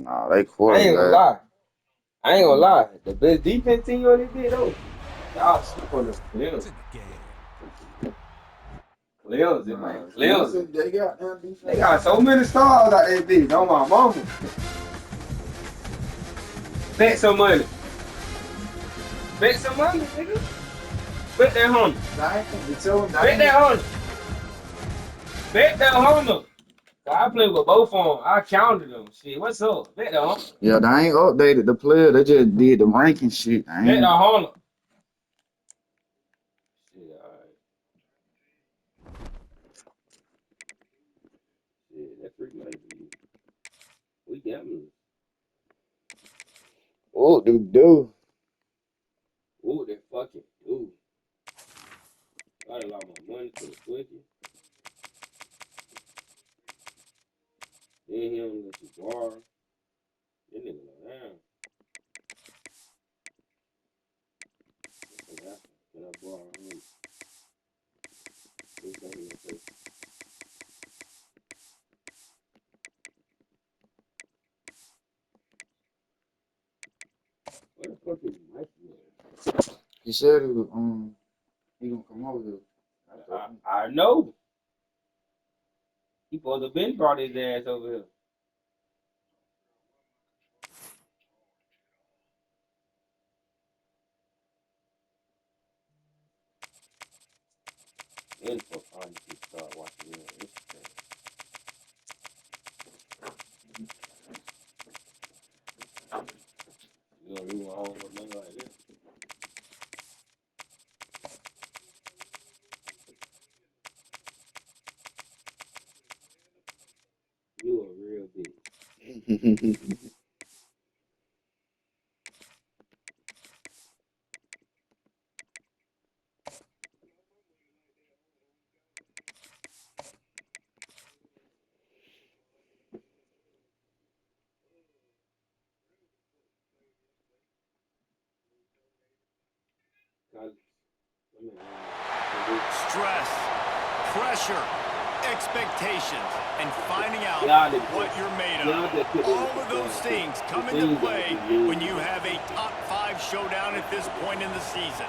Nah, they I ain't gonna quarterback. lie. I ain't gonna lie. The best defense team on this bit though. Y'all sleep on the Cleveland. Cleveland, man. Nah, Cleveland. they got them They defense. got so many stars out there, bitch. On my mama. Bet some money. Bet some money, nigga. Bet that Honda. Bet that Honda. Bet that Honda. I played with both of them. I counted them. Shit, what's up? Bet that Honda. Yeah, they ain't updated the player. They just did the ranking shit. I Bet that ain't. Honda. Shit, alright. Shit, that freak money for you. We gamblers. Oh, do. Ooh, that fucking dude. I done lost my money to the quickie. Then he don't let you borrow. That nigga like, damn. Can I borrow him? What he gonna say? Where the fuck is Mike? He said he gonna come over here. I know. He supposed to been brought his ass over here. And for fun to start watching it on Instagram. You know, you want home with nothing like this. You a real bitch. Stress, pressure, expectations, and finding out what you're made of. All of those things come into play when you have a top 5 showdown at this point in the season.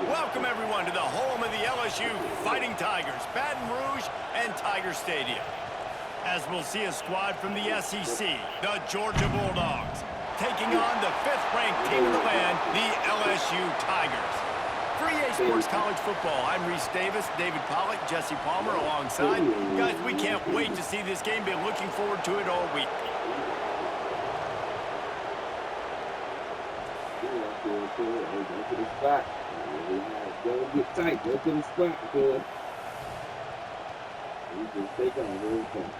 Welcome, everyone, to the home of the LSU Fighting Tigers, Baton Rouge and Tiger Stadium. As we'll see a squad from the SEC, the Georgia Bulldogs, taking on the 5th-ranked team of the land, the LSU Tigers. For EA Sports College Football, I'm Reese Davis, David Pollack, Jesse Palmer alongside. Guys, we can't wait to see this game. Been looking forward to it all week. Go to the spot. Go get tight. Go to the spot because we can take on every time.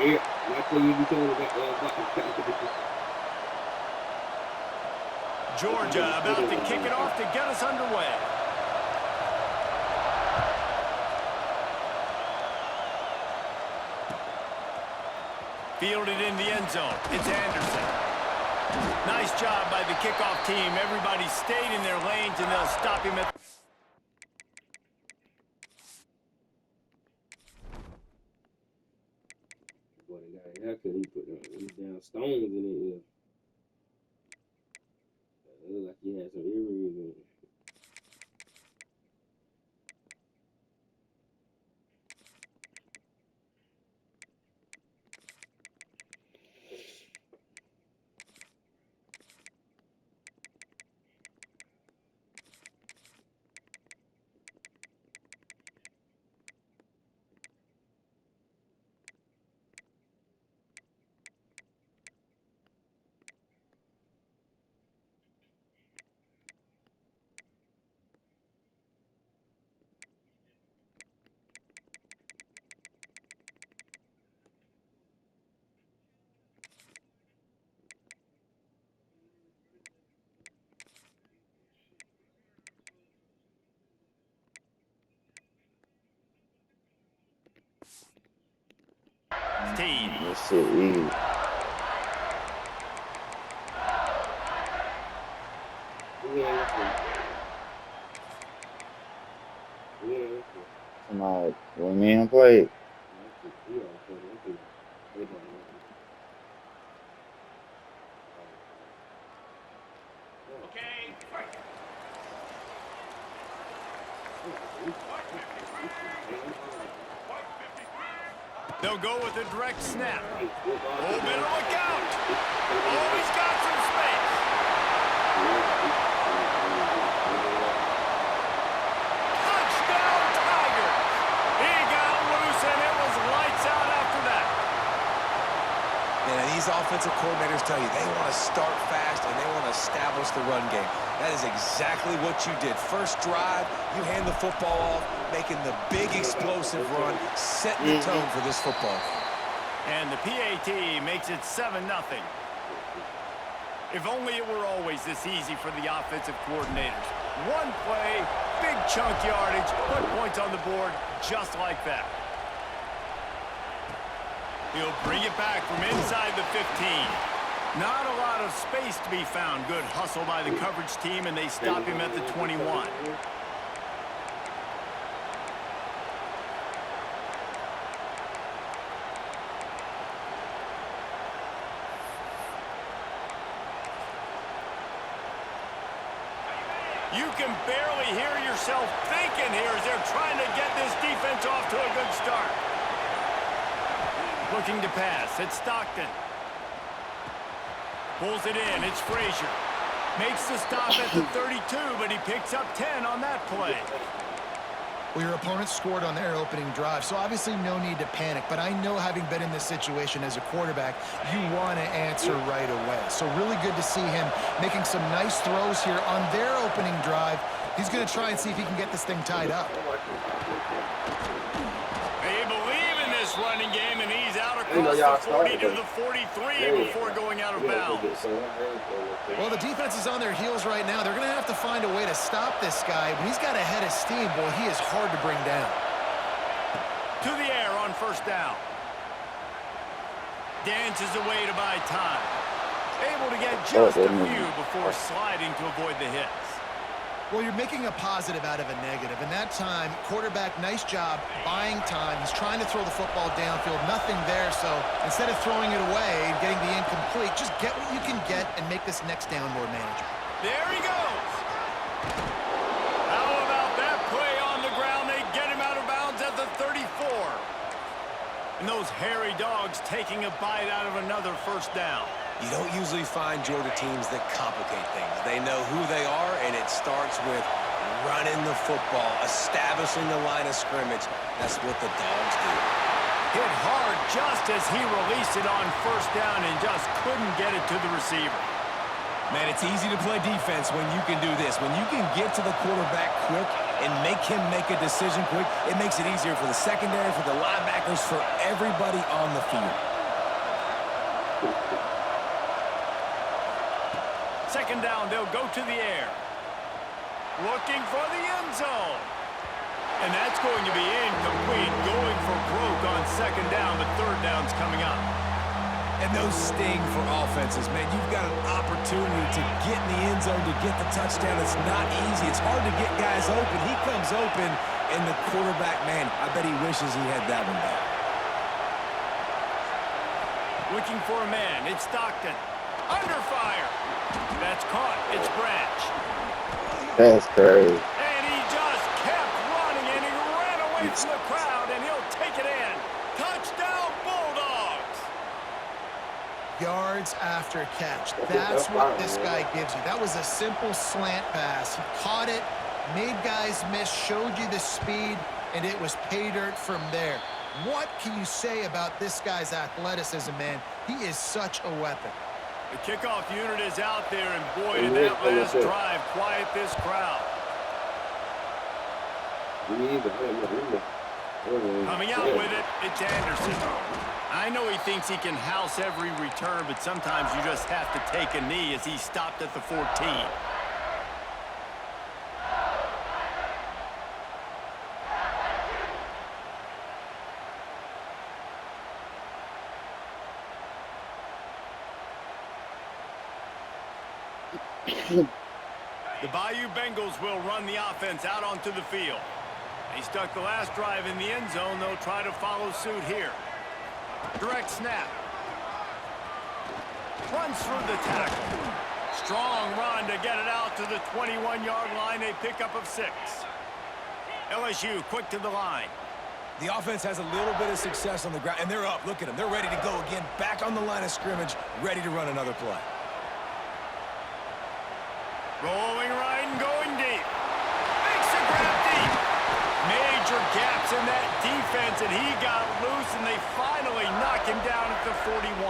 Yeah, that's what you be talking about. Georgia about to kick it off to get us underway. Fielded in the end zone. It's Anderson. Nice job by the kickoff team. Everybody stayed in their lanes, and they'll stop him at... Boy, the guy after he put them down stones in it. It looked like he had some earrings in it. team. That shit easy. Somebody, when me and him played. They'll go with a direct snap. Oh, better look out. Oh, he's got some space. Touchdown, Tigers. He got loose, and it was lights out after that. And these offensive coordinators tell you they want to start fast and they want to establish the run game. That is exactly what you did. First drive, you hand the football off, making the big explosive run, setting the tone for this football game. And the PAT makes it 7-0. If only it were always this easy for the offensive coordinators. One play, big chunk yardage, put points on the board just like that. He'll bring it back from inside the 15. Not a lot of space to be found. Good hustle by the coverage team, and they stop him at the 21. You can barely hear yourself thinking here as they're trying to get this defense off to a good start. Looking to pass, it's Stockton. Pulls it in, it's Frazier. Makes the stop at the 32, but he picks up 10 on that play. Well, your opponent scored on their opening drive, so obviously no need to panic. But I know, having been in this situation as a quarterback, you want to answer right away. So really good to see him making some nice throws here on their opening drive. He's going to try and see if he can get this thing tied up. They believe in this running game, and he's out across the 40 to the 43 before going out of bounds. Well, the defense is on their heels right now. They're going to have to find a way to stop this guy. When he's got a head of steam, boy, he is hard to bring down. To the air on first down. Dances away to buy time. Able to get just a few before sliding to avoid the hits. Well, you're making a positive out of a negative. And that time, quarterback, nice job buying time. He's trying to throw the football downfield. Nothing there, so instead of throwing it away and getting the incomplete, just get what you can get and make this next down more manageable. There he goes. How about that play on the ground? They get him out of bounds at the 34. And those hairy dogs taking a bite out of another first down. You don't usually find Georgia teams that complicate things. They know who they are, and it starts with running the football, establishing the line of scrimmage. That's what the Dogs do. Hit hard just as he released it on first down and just couldn't get it to the receiver. Man, it's easy to play defense when you can do this. When you can get to the quarterback quick and make him make a decision quick, it makes it easier for the secondary, for the linebackers, for everybody on the field. Second down, they'll go to the air. Looking for the end zone. And that's going to be incomplete. Going for broke on second down, but third down's coming up. And those sting for offenses, man. You've got an opportunity to get in the end zone, to get the touchdown. It's not easy. It's hard to get guys open. He comes open, and the quarterback, man, I bet he wishes he had that one back. Looking for a man. It's Stockton. Under fire. That's caught. It's Branch. That's crazy. And he just kept running, and he ran away from the crowd, and he'll take it in. Touchdown, Bulldogs. Yards after catch. That's what this guy gives you. That was a simple slant pass. He caught it, made guys miss, showed you the speed, and it was pay dirt from there. What can you say about this guy's athleticism, man? He is such a weapon. The kickoff unit is out there, and boy, did that last drive quiet this crowd. Coming out with it, it's Anderson. I know he thinks he can house every return, but sometimes you just have to take a knee as he stopped at the 14. The Bayou Bengals will run the offense out onto the field. He stuck the last drive in the end zone. They'll try to follow suit here. Direct snap. Runs through the tackle. Strong run to get it out to the 21-yard line. A pickup of 6. LSU quick to the line. The offense has a little bit of success on the ground, and they're up. Look at them. They're ready to go again. Back on the line of scrimmage, ready to run another play. Rolling right and going deep. Makes the grab deep. Major gaps in that defense, and he got loose, and they finally knock him down at the 41.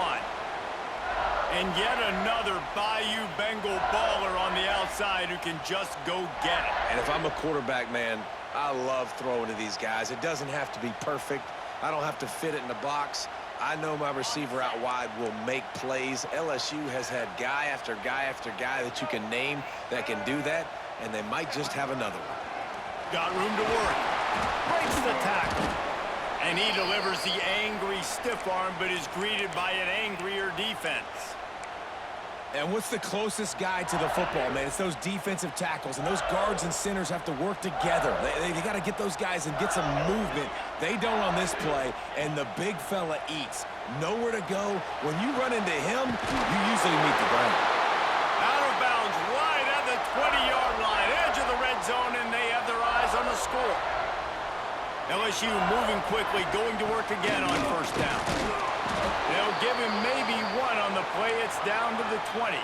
And yet another Bayou Bengal baller on the outside who can just go get it. And if I'm a quarterback, man, I love throwing to these guys. It doesn't have to be perfect. I don't have to fit it in the box. I know my receiver out wide will make plays. LSU has had guy after guy after guy that you can name that can do that, and they might just have another one. Got room to work. Breaks the tackle. And he delivers the angry stiff arm, but is greeted by an angrier defense. And what's the closest guy to the football, man? It's those defensive tackles, and those guards and centers have to work together. They got to get those guys and get some movement. They don't on this play, and the big fella eats. Nowhere to go. When you run into him, you usually meet the ground. Out of bounds right at the 20-yard line, edge of the red zone, and they have their eyes on the score. LSU moving quickly, going to work again on first down. They'll give him maybe one on the play. It's down to the 20.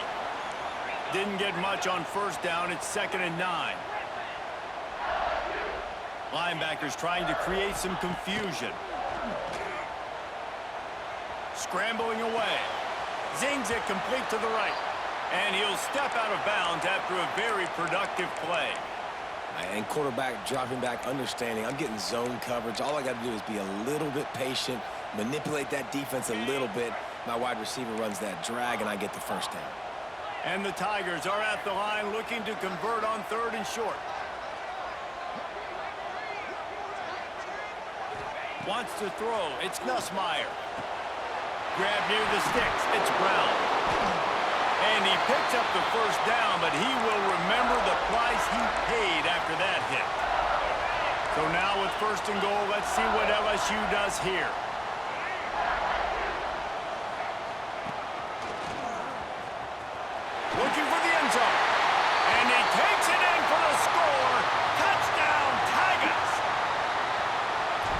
Didn't get much on first down. It's 2nd and 9. Linebackers trying to create some confusion. Scrambling away. Zings it complete to the right. And he'll step out of bounds after a very productive play. And quarterback dropping back, understanding I'm getting zone coverage. All I got to do is be a little bit patient, manipulate that defense a little bit. My wide receiver runs that drag, and I get the first down. And the Tigers are at the line looking to convert on 3rd and short. Wants to throw. It's Nussmeier. Grab near the sticks. It's Brown. And he picks up the first down, but he will remember the price he paid after that hit. So now with 1st and goal, let's see what LSU does here. Looking for the end zone. And he takes it in for the score. Touchdown, Tigers!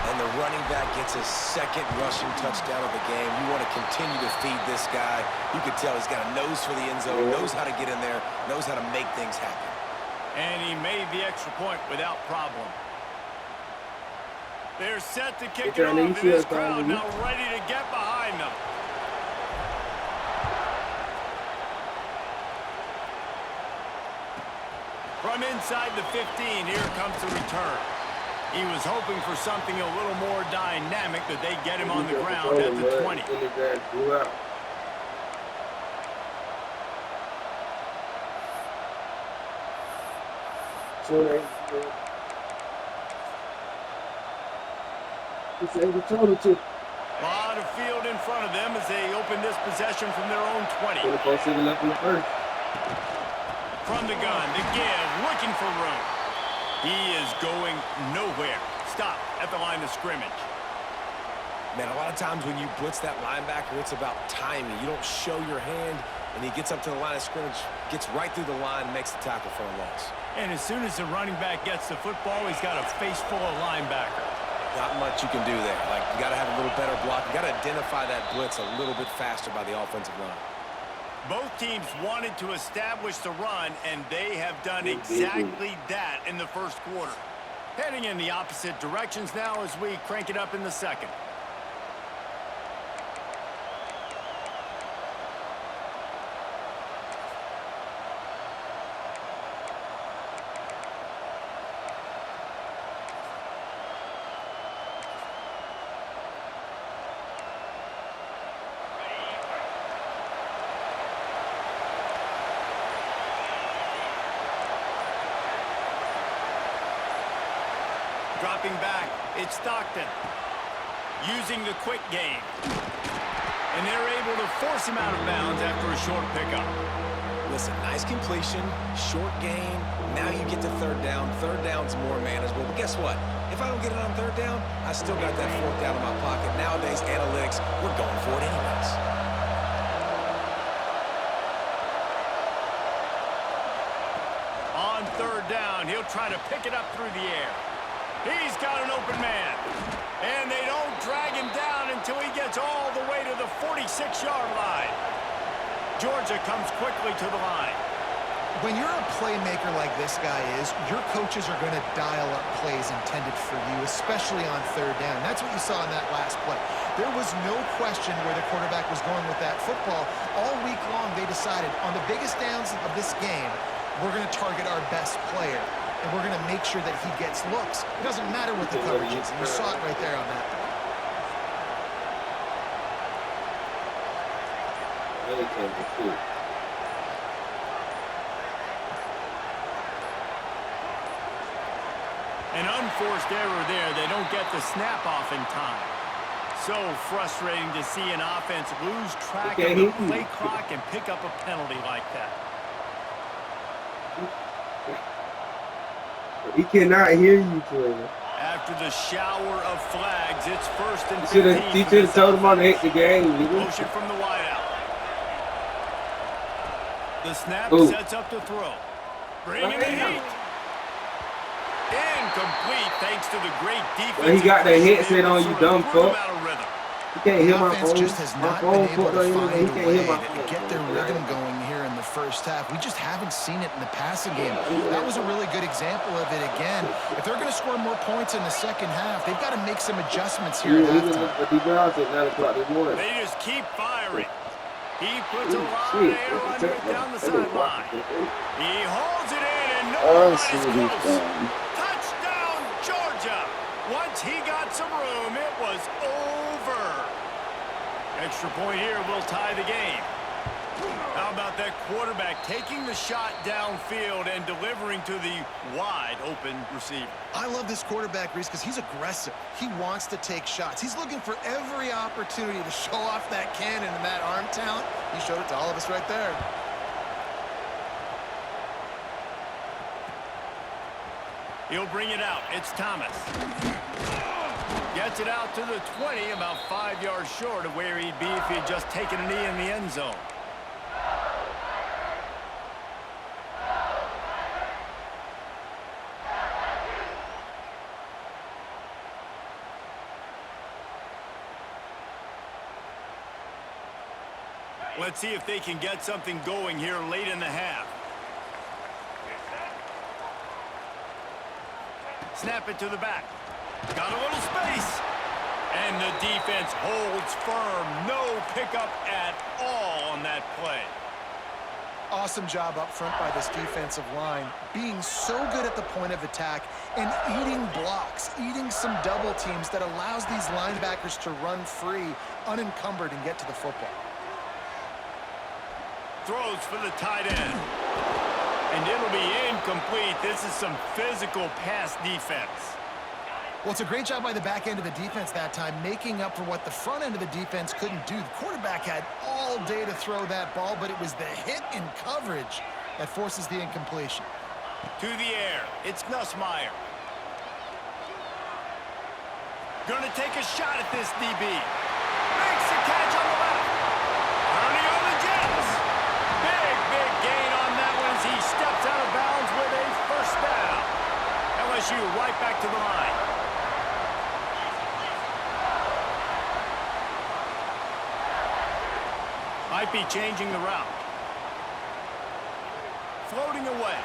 And the running back gets his 2nd rushing touchdown of the game. You want to continue to feed this guy. You can tell he's got a nose for the end zone, knows how to get in there, knows how to make things happen. And he made the extra point without problem. They're set to kick it off, and this crowd now ready to get behind them. From inside the 15, here comes the return. He was hoping for something a little more dynamic, but they get him on the ground at the 20. A lot of field in front of them as they open this possession from their own 20. From the gun, the give, looking for room. He is going nowhere. Stop at the line of scrimmage. Man, a lot of times when you blitz that linebacker, it's about timing. You don't show your hand, and he gets up to the line of scrimmage, gets right through the line, makes the tackle for a loss. And as soon as the running back gets the football, he's got a face full of linebacker. Not much you can do there. Like, you got to have a little better block. You got to identify that blitz a little bit faster by the offensive line. Both teams wanted to establish the run, and they have done exactly that in the first quarter. Heading in the opposite directions now as we crank it up in the second. Dropping back, it's Stockton. Using the quick game. And they're able to force him out of bounds after a short pickup. Listen, nice completion, short gain. Now you get to third down. Third down's more manageable. But guess what? If I don't get it on third down, I still got that fourth down in my pocket. Nowadays, analytics, we're going for it anyways. On third down, he'll try to pick it up through the air. He's got an open man. And they don't drag him down until he gets all the way to the 46-yard line. Georgia comes quickly to the line. When you're a playmaker like this guy is, your coaches are going to dial up plays intended for you, especially on third down. That's what you saw in that last play. There was no question where the quarterback was going with that football. All week long, they decided on the biggest downs of this game, we're going to target our best player, and we're going to make sure that he gets looks. It doesn't matter what the coverage is. You saw it right there on that play. An unforced error there. They don't get the snap off in time. So frustrating to see an offense lose track of the play clock and pick up a penalty like that. He cannot hear you, Taylor. After the shower of flags, it's first and 15. He should have told him on to hit the game. Motion from the wideout. The snap sets up to throw. Bringing the heat. Incomplete thanks to the great defense. Well, he got that headset on, you dumb fuck. You can't hear my phone. Just has not been able to find a way to get their rhythm going here in the first half. We just haven't seen it in the passing game. That was a really good example of it again. If they're going to score more points in the second half, they've got to make some adjustments here at halftime. They just keep firing. He puts a lot of air under it down the sideline. He holds it in and nobody's close. Touchdown, Georgia. Once he got some room, it was over. Extra point here will tie the game. How about that quarterback taking the shot downfield and delivering to the wide-open receiver? I love this quarterback, Reese, because he's aggressive. He wants to take shots. He's looking for every opportunity to show off that cannon and that arm talent. He showed it to all of us right there. He'll bring it out. It's Thomas. Gets it out to the 20, about 5 yards short of where he'd be if he had just taken a knee in the end zone. Let's see if they can get something going here late in the half. Snap it to the back. Got a little space. And the defense holds firm. No pickup at all on that play. Awesome job up front by this defensive line, being so good at the point of attack and eating blocks, eating some double teams that allows these linebackers to run free, unencumbered, and get to the football. Throws for the tight end. And it'll be incomplete. This is some physical pass defense. Well, it's a great job by the back end of the defense that time, making up for what the front end of the defense couldn't do. The quarterback had all day to throw that ball, but it was the hit in coverage that forces the incompletion. To the air, it's Nussmeier. Gonna take a shot at this DB. Makes the catch on the left. Turning on the Jets. Big gain on that one as he steps out of bounds with a first down. LSU right back to the line. Might be changing the route. Floating away.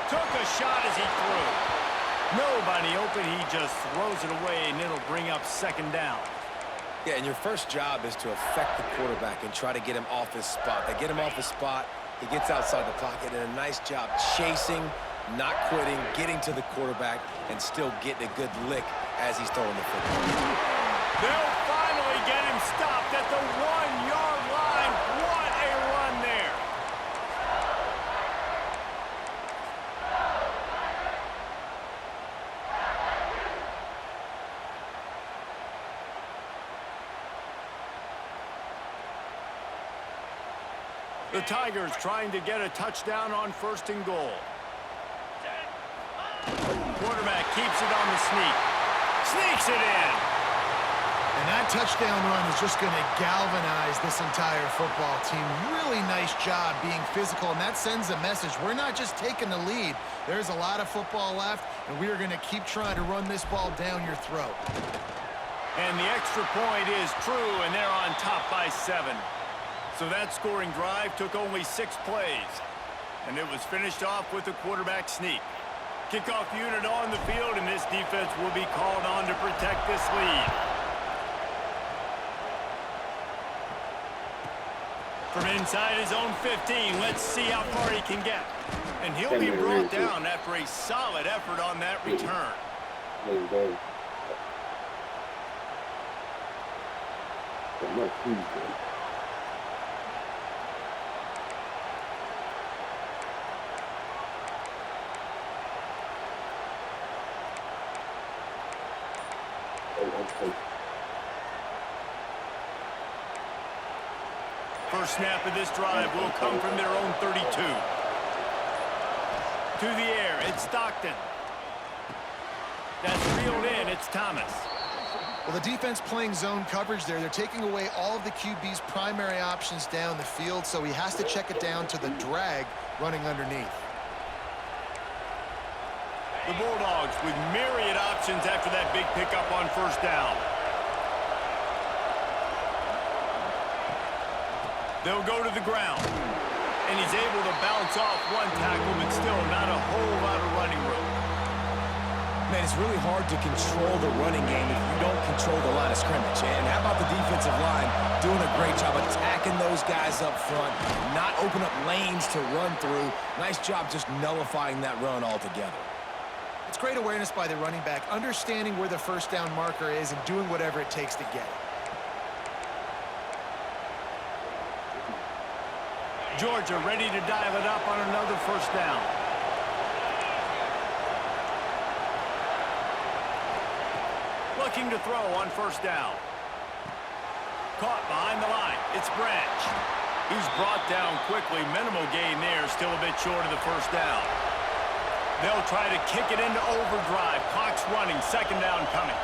Took a shot as he threw. Nobody open. He just throws it away, and it'll bring up second down. Yeah, and your first job is to affect the quarterback and try to get him off his spot. They get him off his spot. He gets outside the pocket, and a nice job chasing, not quitting, getting to the quarterback, and still getting a good lick as he's throwing the football. They'll finally get him stopped at the 1-yard line. What a run there. The Tigers trying to get a touchdown on 1st and goal. Quarterback keeps it on the sneak. Sneaks it in. And that touchdown run is just going to galvanize this entire football team. Really nice job being physical, and that sends a message. We're not just taking the lead. There's a lot of football left, and we are going to keep trying to run this ball down your throat. And the extra point is true, and they're on top by 7. So that scoring drive took only 6 plays, and it was finished off with a quarterback sneak. Kickoff unit on the field, and this defense will be called on to protect this lead. From inside his own 15, let's see how far he can get. And he'll be brought down after a solid effort on that return. First snap of this drive will come from their own 32. To the air, it's Stockton. That's reeled in, it's Thomas. Well, the defense playing zone coverage there. They're taking away all of the QB's primary options down the field, so he has to check it down to the drag running underneath. The Bulldogs with myriad options after that big pickup on 1st down. They'll go to the ground. And he's able to bounce off one tackle, but still not a whole lot of running room. Man, it's really hard to control the running game if you don't control the line of scrimmage. And how about the defensive line doing a great job attacking those guys up front, not open up lanes to run through. Nice job just nullifying that run altogether. It's great awareness by the running back, understanding where the 1st down marker is and doing whatever it takes to get it. Georgia ready to dial it up on another 1st down. Looking to throw on 1st down. Caught behind the line. It's Branch. He's brought down quickly. Minimal gain there. Still a bit short of the 1st down. They'll try to kick it into overdrive. Clock's running. 2nd down coming.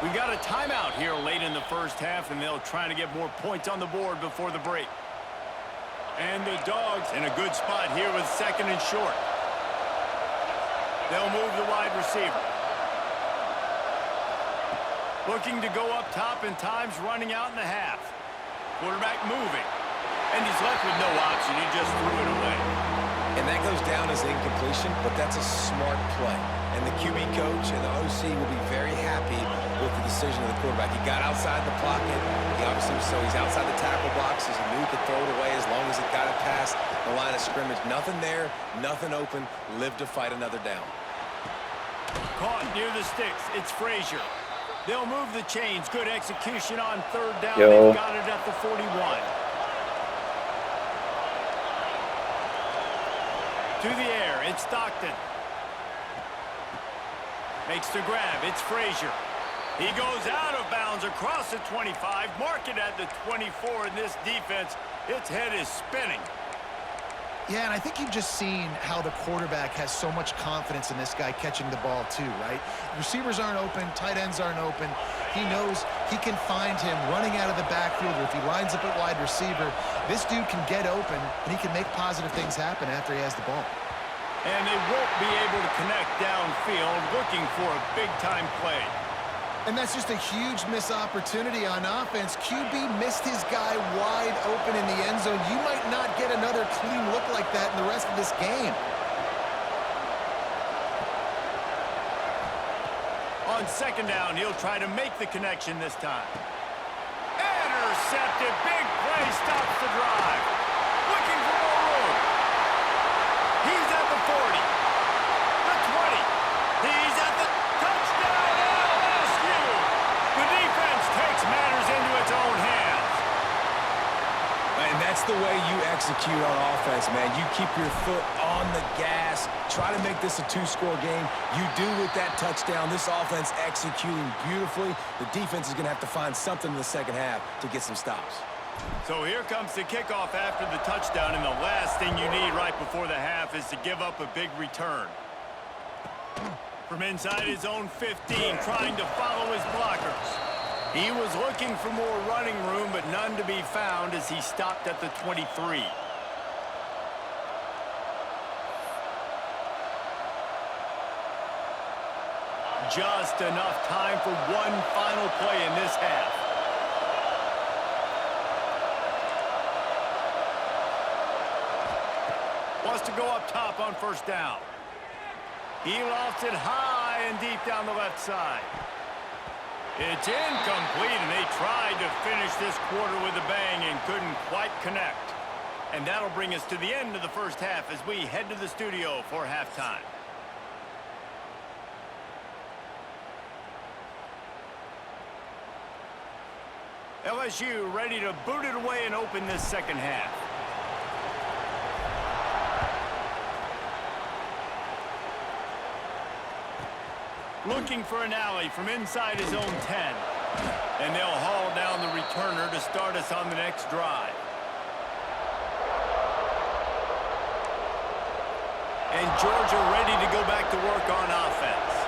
We got a timeout here late in the 1st half, and they'll try to get more points on the board before the break. And the Dogs in a good spot here with 2nd and short. They'll move the wide receiver. Looking to go up top, and time's running out in the half. Quarterback moving. And he's left with no option. He just threw it away. And that goes down as incompletion, but that's a smart play. And the QB coach and the OC will be very happy with the decision of the quarterback. He got outside the pocket. He's outside the tackle boxes. He knew he could throw it away as long as it got it past the line of scrimmage. Nothing there, nothing open. Live to fight another down. Caught near the sticks. It's Frazier. They'll move the chains. Good execution on 3rd down. They've got it at the 41. To the air, it's Stockton. Makes the grab, it's Frazier. He goes out of bounds across the 25, mark it at the 24, and this defense, its head is spinning. Yeah, and I think you've just seen how the quarterback has so much confidence in this guy catching the ball too, right? Receivers aren't open, tight ends aren't open. He knows he can find him running out of the backfield, or if he lines up at wide receiver, this dude can get open, and he can make positive things happen after he has the ball. And they won't be able to connect downfield, looking for a big-time play. And that's just a huge missed opportunity on offense. QB missed his guy wide open in the end zone. You might not get another clean look like that in the rest of this game. On 2nd down, he'll try to make the connection this time. Intercepted. Big play stops the drive. Looking for more room. He's at the 40. The 20. He's at the touchdown LSU. The defense takes matters into its own hands. And that's the way you execute execute on offense, man. You keep your foot on the gas. Try to make this a two-score game. You do with that touchdown. This offense executing beautifully. The defense is going to have to find something in the second half to get some stops. So here comes the kickoff after the touchdown, and the last thing you need right before the half is to give up a big return. From inside his own 15, trying to follow his blockers. He was looking for more running room, but none to be found as he stopped at the 23. Just enough time for one final play in this half. Wants to go up top on first down. He lofts it high and deep down the left side. It's incomplete, and they tried to finish this quarter with a bang and couldn't quite connect. And that'll bring us to the end of the first half as we head to the studio for halftime. LSU ready to boot it away and open this second half. Looking for an alley from inside his own 10. And they'll haul down the returner to start us on the next drive. And Georgia ready to go back to work on offense.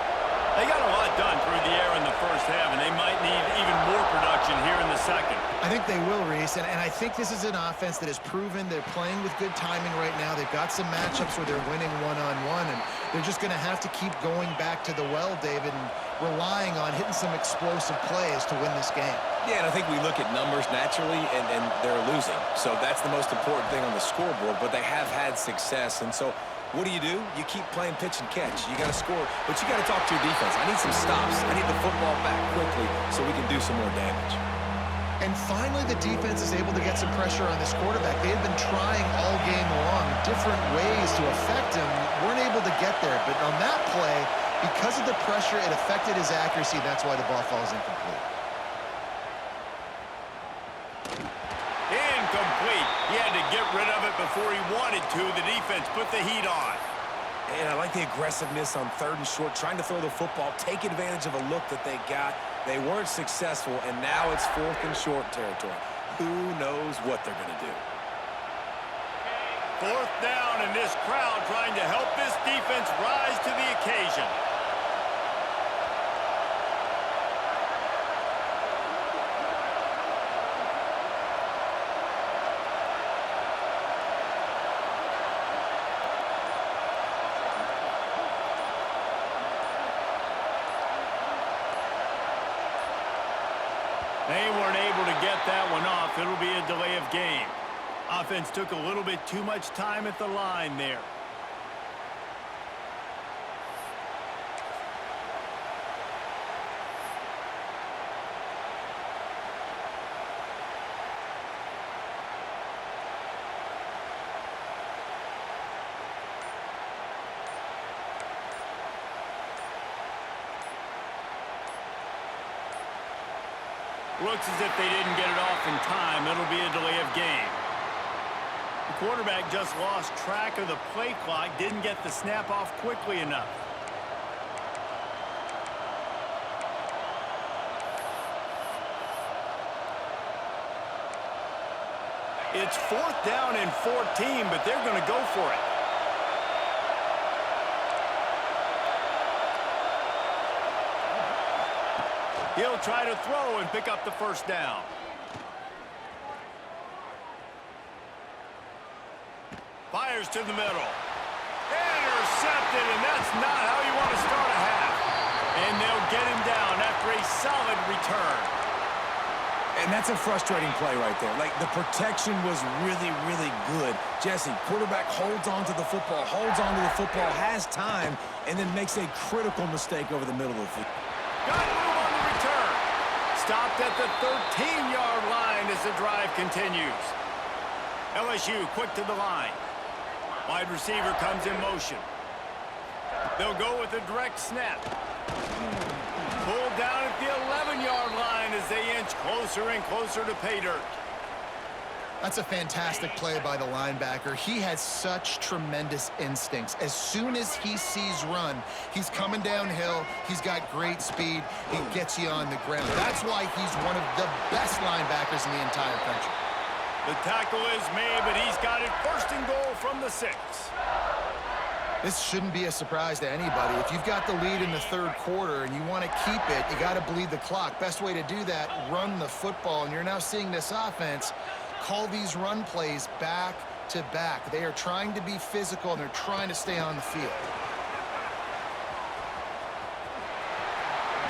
They got a lot done through the air in the first half, and they might need even more production here in the second. I think they will, Reese, and I think this is an offense that has proven they're playing with good timing right now. They've got some matchups where they're winning one-on-one, and they're just going to have to keep going back to the well, David, and relying on hitting some explosive plays to win this game. Yeah, and I think we look at numbers naturally, and they're losing. So that's the most important thing on the scoreboard, but they have had success, and so what do? You keep playing pitch and catch. You got to score, but you got to talk to your defense. I need some stops. I need the football back quickly so we can do some more damage. And finally, the defense is able to get some pressure on this quarterback. They had been trying all game long, different ways to affect him. Weren't able to get there, but on that play, because of the pressure, it affected his accuracy. That's why the ball falls incomplete. Incomplete. He had to get rid of it before he wanted to. The defense put the heat on. And I like the aggressiveness on 3rd and short, trying to throw the football, take advantage of a look that they got. They weren't successful, and now it's 4th and short territory. Who knows what they're going to do? 4th down, and this crowd trying to help this defense rise to the occasion. They weren't able to get that one off. It'll be a delay of game. Offense took a little bit too much time at the line there. Looks as if they didn't get it off in time. It'll be a delay of game. The quarterback just lost track of the play clock, didn't get the snap off quickly enough. It's 4th down and 14, but they're going to go for it. He'll try to throw and pick up the first down. Fires to the middle. Intercepted, and that's not how you want to start a half. And they'll get him down after a solid return. And that's a frustrating play right there. Like, the protection was really, really good. Jesse, quarterback holds on to the football, has time, and then makes a critical mistake over the middle of the field. Got room on the return. Stopped at the 13-yard line as the drive continues. LSU quick to the line. Wide receiver comes in motion. They'll go with a direct snap. Pulled down at the 11-yard line as they inch closer and closer to pay dirt. That's a fantastic play by the linebacker. He has such tremendous instincts. As soon as he sees run, he's coming downhill. He's got great speed. He gets you on the ground. That's why he's one of the best linebackers in the entire country. The tackle is made, but he's got it first and goal from the 6. This shouldn't be a surprise to anybody. If you've got the lead in the third quarter and you want to keep it, you got to bleed the clock. Best way to do that, run the football. And you're now seeing this offense call these run plays back to back. They are trying to be physical, and they're trying to stay on the field.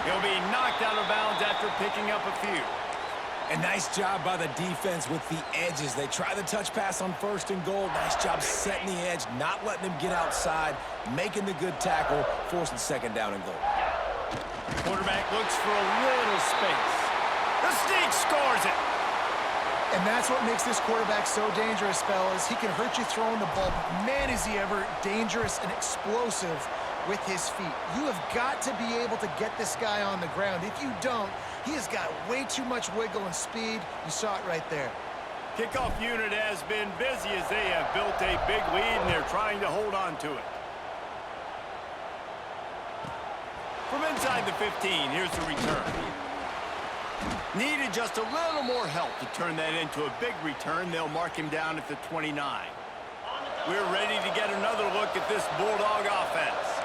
He'll be knocked out of bounds after picking up a few. A nice job by the defense with the edges. They try the touch pass on first and goal. Nice job setting the edge, not letting him get outside, making the good tackle, forcing second down and goal. Quarterback looks for a little space. The sneak scores it. And that's what makes this quarterback so dangerous, fellas. He can hurt you throwing the ball, but man, is he ever dangerous and explosive with his feet. You have got to be able to get this guy on the ground. If you don't, he has got way too much wiggle and speed. You saw it right there. Kickoff unit has been busy as they have built a big lead, and they're trying to hold on to it. From inside the 15, here's the return. Needed just a little more help to turn that into a big return. They'll mark him down at the 29. We're ready to get another look at this Bulldog offense.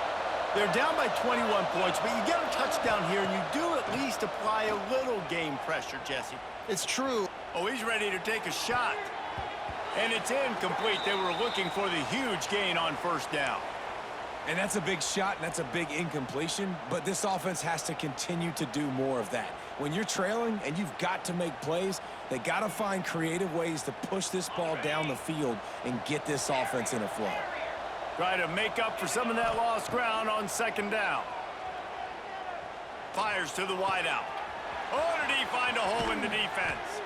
They're down by 21 points, but you get a touchdown here, and you do at least apply a little game pressure, Jesse. It's true. Oh, he's ready to take a shot. And it's incomplete. They were looking for the huge gain on first down. And that's a big shot, and that's a big incompletion, but this offense has to continue to do more of that. When you're trailing and you've got to make plays, they got to find creative ways to push this ball down the field and get this offense in a flow. Try to make up for some of that lost ground on second down. Fires to the wideout. Oh, did he find a hole in the defense?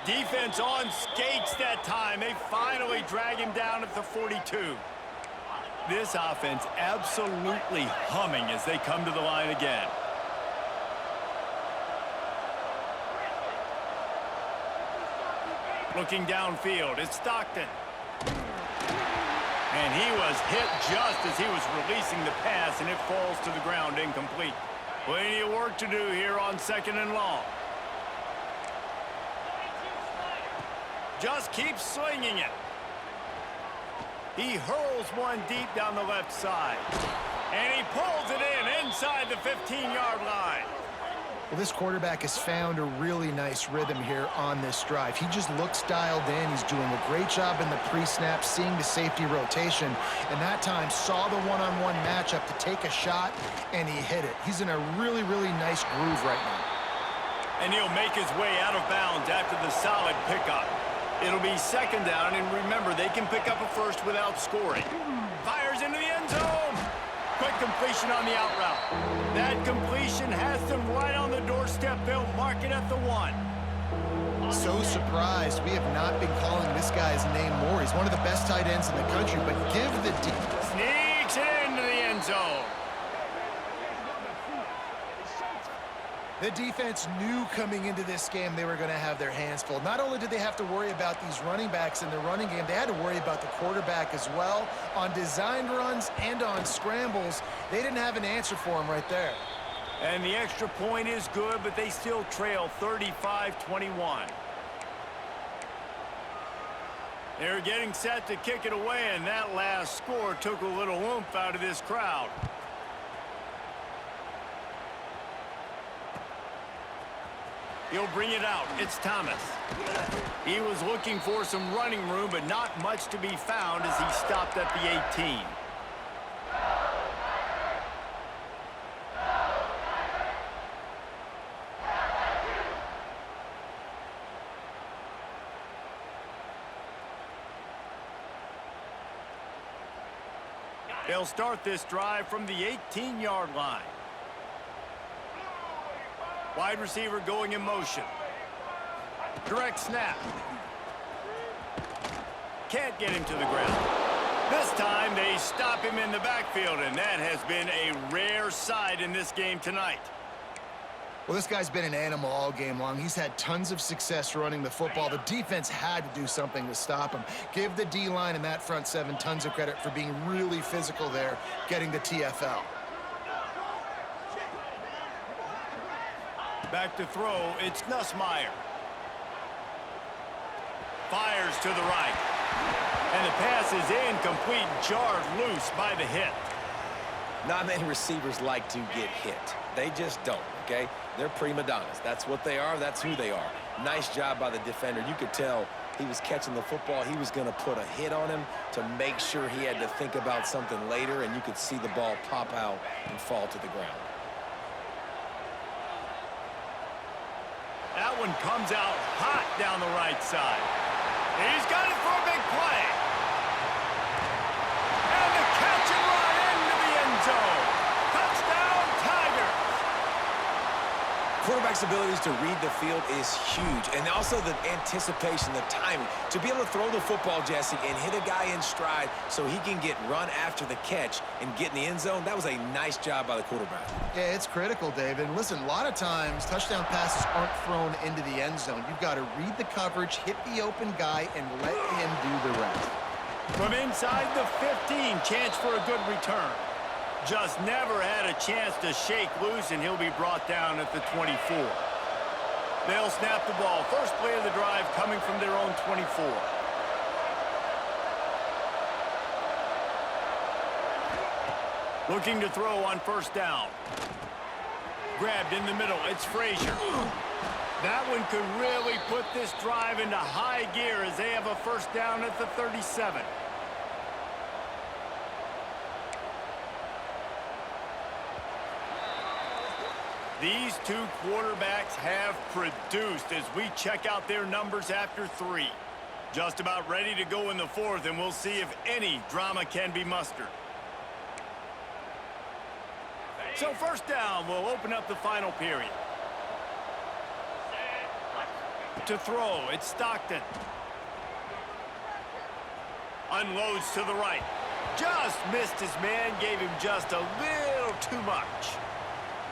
Defense on skates that time. They finally drag him down at the 42. This offense absolutely humming as they come to the line again. Looking downfield, it's Stockton. And he was hit just as he was releasing the pass, and it falls to the ground incomplete. Plenty of work to do here on second and long. Just keeps swinging it. He hurls one deep down the left side. And he pulls it in inside the 15-yard line. Well, this quarterback has found a really nice rhythm here on this drive. He just looks dialed in. He's doing a great job in the pre-snap, seeing the safety rotation, and that time saw the one-on-one matchup to take a shot, and he hit it. He's in a really, really nice groove right now. And he'll make his way out of bounds after the solid pickup. It'll be second down, and remember, they can pick up a first without scoring. Fires into the end zone. Quick completion on the out route. That completion has them right on the doorstep. They'll mark it at the 1. So surprised we have not been calling this guy's name more. He's one of the best tight ends in the country, but give the Sneaks it into the end zone. The defense knew coming into this game they were going to have their hands full. Not only did they have to worry about these running backs in the running game, they had to worry about the quarterback as well. On designed runs and on scrambles, they didn't have an answer for him right there. And the extra point is good, but they still trail 35-21. They're getting set to kick it away, and that last score took a little oomph out of this crowd. He'll bring it out. It's Thomas. He was looking for some running room, but not much to be found as he stopped at the 18. They'll start this drive from the 18-yard line. Wide receiver going in motion. Direct snap. Can't get him to the ground. This time they stop him in the backfield, and that has been a rare sight in this game tonight. Well, this guy's been an animal all game long. He's had tons of success running the football. The defense had to do something to stop him. Give the D-line and that front seven tons of credit for being really physical there, getting the TFL. Back to throw, it's Nussmeier. Fires to the right. And the pass is incomplete, jarred loose by the hit. Not many receivers like to get hit. They just don't, okay? They're prima donnas. That's what they are. That's who they are. Nice job by the defender. You could tell he was catching the football. He was going to put a hit on him to make sure he had to think about something later, and you could see the ball pop out and fall to the ground. That one comes out hot down the right side. He's got it for a big play. And the catch and run into the end zone. Touchdown, Tigers. Quarterback's abilities to read the field is huge, and also the anticipation, the timing. To be able to throw the football, Jesse, and hit a guy in stride so he can get run after the catch and get in the end zone, that was a nice job by the quarterback. Yeah, it's critical, David. And listen, a lot of times touchdown passes aren't thrown into the end zone. You've got to read the coverage, hit the open guy, and let him do the rest. From inside the 15, chance for a good return. Just never had a chance to shake loose, and he'll be brought down at the 24. They'll snap the ball. First play of the drive coming from their own 24. Looking to throw on first down. Grabbed in the middle. It's Frazier. That one could really put this drive into high gear as they have a first down at the 37. These two quarterbacks have produced as we check out their numbers after 3. Just about ready to go in the 4th, and we'll see if any drama can be mustered. So first down will open up the final period. To throw, it's Stockton. Unloads to the right. Just missed his man, gave him just a little too much.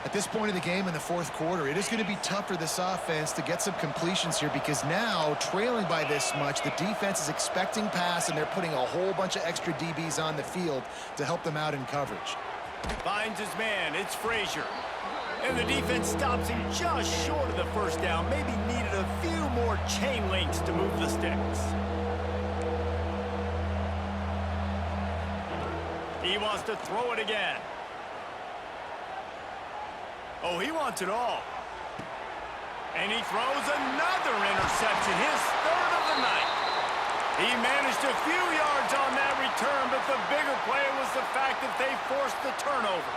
At this point of the game in the 4th quarter, it is going to be tough for this offense to get some completions here because now, trailing by this much, the defense is expecting pass, and they're putting a whole bunch of extra DBs on the field to help them out in coverage. Finds his man. It's Frazier. And the defense stops him just short of the first down. Maybe needed a few more chain links to move the sticks. He wants to throw it again. Oh, he wants it all. And he throws another interception, his 3rd of the night. He managed a few yards on that return, but the bigger play was the fact that they forced the turnover.